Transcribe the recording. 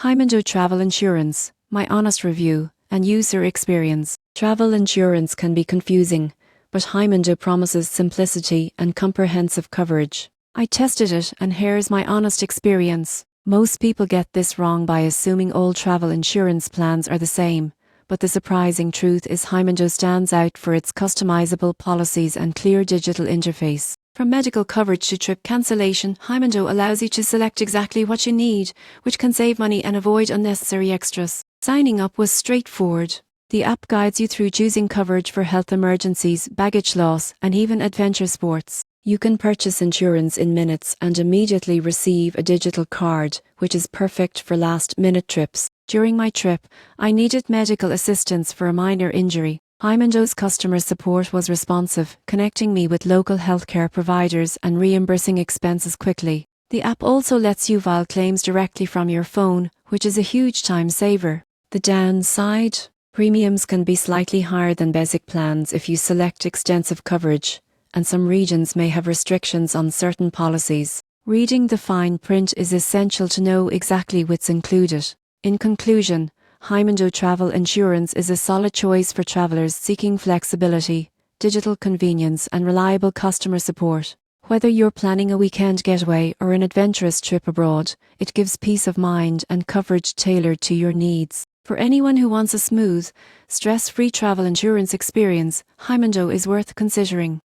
Heymondo Travel Insurance, my honest review and user experience. Travel insurance can be confusing, but Heymondo promises simplicity and comprehensive coverage. I tested it and here's my honest experience. Most people get this wrong by assuming all travel insurance plans are the same, but the surprising truth is Heymondo stands out for its customizable policies and clear digital interface. From medical coverage to trip cancellation, Heymondo allows you to select exactly what you need, which can save money and avoid unnecessary extras. Signing up was straightforward. The app guides you through choosing coverage for health emergencies, baggage loss, and even adventure sports. You can purchase insurance in minutes and immediately receive a digital card, which is perfect for last-minute trips. During my trip, I needed medical assistance for a minor injury. Heymondo's customer support was responsive, connecting me with local healthcare providers and reimbursing expenses quickly. The app also lets you file claims directly from your phone, which is a huge time saver. The downside? Premiums can be slightly higher than basic plans if you select extensive coverage, and some regions may have restrictions on certain policies. Reading the fine print is essential to know exactly what's included. In conclusion, Heymondo Travel Insurance is a solid choice for travelers seeking flexibility, digital convenience and reliable customer support. Whether you're planning a weekend getaway or an adventurous trip abroad, it gives peace of mind and coverage tailored to your needs. For anyone who wants a smooth, stress-free travel insurance experience, Heymondo is worth considering.